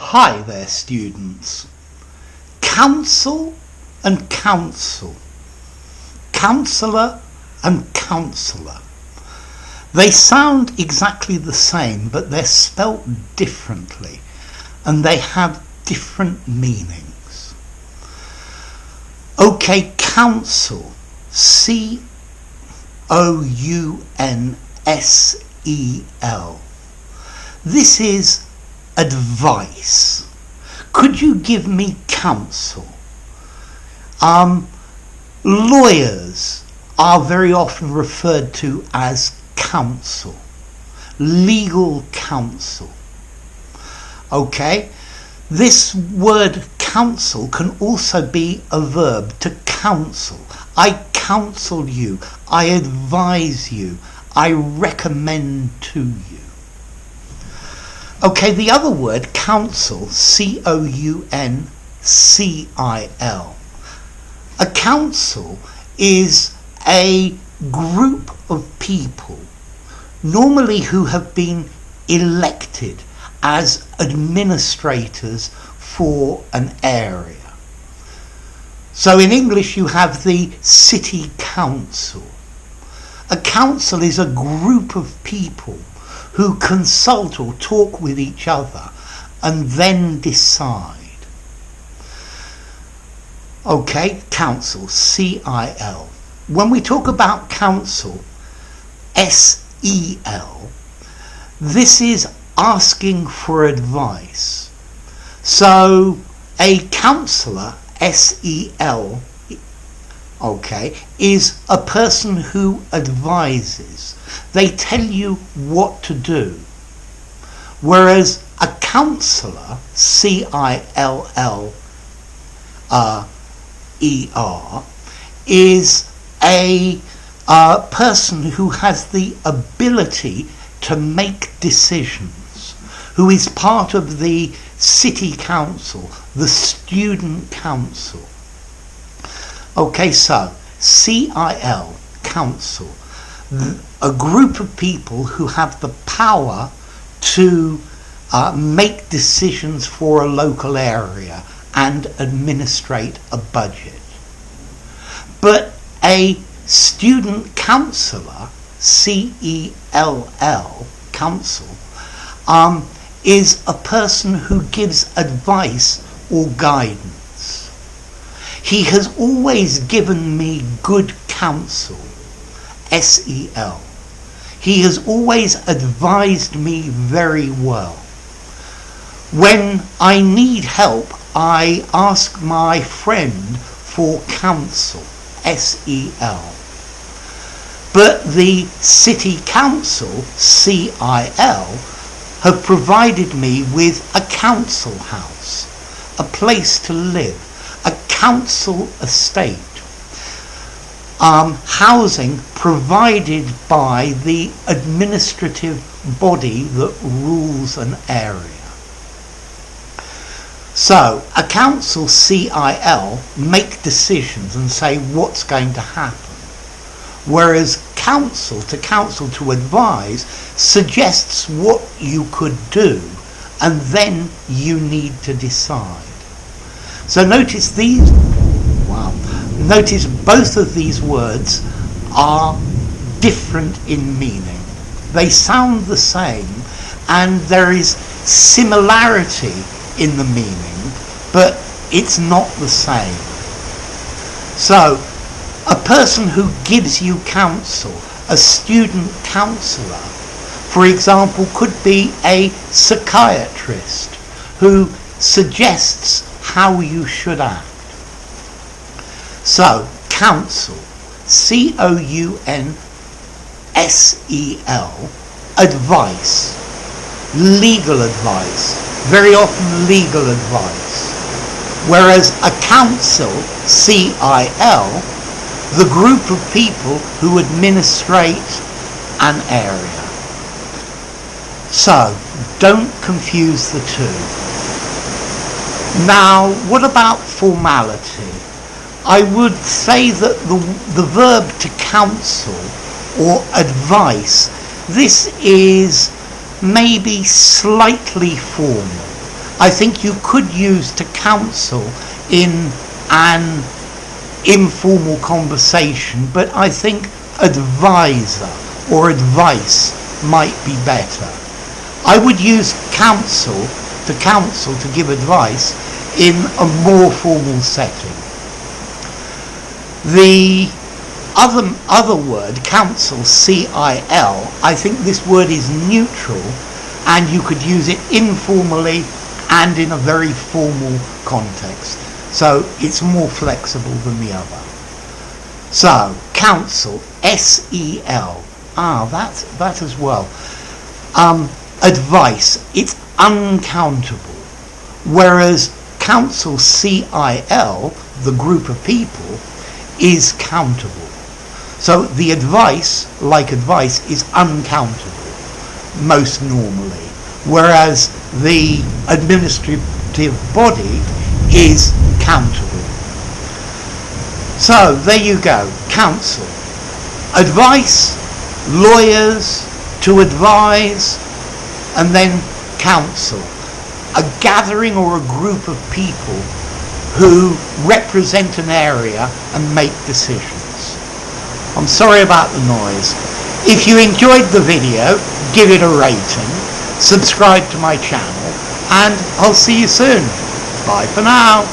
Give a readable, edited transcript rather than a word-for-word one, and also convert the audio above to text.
Hi there, students. Counsel and counsel. Counsellor and counsellor. They sound exactly the same, but they're spelt differently and they have different meanings. Okay, counsel. C-O-U-N-S-E-L. This is advice. Could you give me counsel? Lawyers are very often referred to as counsel, legal counsel. Okay, this word counsel can also be a verb, to counsel. I counsel you, I advise you, I recommend to you. Okay, the other word, counsel, C-O-U-N-C-I-L. A council is a group of people, normally who have been elected as administrators for an area. So in English you have the city council. A council is a group of people who consult or talk with each other and then decide. Okay, counsel, C-I-L. When we talk about counsel, S-E-L, this is asking for advice. So a counsellor, S-E-L, okay, is a person who advises. They tell you what to do. Whereas a counsellor, C-I-L-L-E-R, is a person who has the ability to make decisions, who is part of the city council, the student council. Okay, so C-I-L, council, a group of people who have the power to make decisions for a local area and administrate a budget. But a student counsellor, C-E-L-L, counsel, is a person who gives advice or guidance. He has always given me good counsel, S-E-L. He has always advised me very well. When I need help, I ask my friend for counsel, S-E-L. But the city council, C-I-L, have provided me with a council house, a place to live, a council estate. Housing provided by the administrative body that rules an area. So a council, C-I-L, make decisions and say what's going to happen. Whereas counsel to advise suggests what you could do and then you need to decide. So notice both of these words are different in meaning. They sound the same and there is similarity in the meaning, but it's not the same. So a person who gives you counsel, a student counsellor, for example, could be a psychiatrist who suggests how you should act. So, counsel, C-O-U-N-S-E-L, advice, legal advice, very often legal advice. Whereas a council, C-I-L, the group of people who administrate an area. So, don't confuse the two. Now, what about formality? I would say that the verb to counsel or advice, this is maybe slightly formal. I think you could use to counsel in an informal conversation, but I think advisor or advice might be better. I would use counsel to give advice in a more formal setting. The other word, counsel, C-I-L, I think this word is neutral, and you could use it informally and in a very formal context. So it's more flexible than the other. So, counsel, S-E-L. That as well. Advice, it's uncountable. Whereas counsel, C-I-L, the group of people, is countable. So the advice, like advice, is uncountable most normally, whereas the administrative body is countable. So there you go, counsel. Advice, lawyers, to advise, and then counsel. A gathering or a group of people who represent an area and make decisions. I'm sorry about the noise. If you enjoyed the video, give it a rating, subscribe to my channel, and I'll see you soon. Bye for now.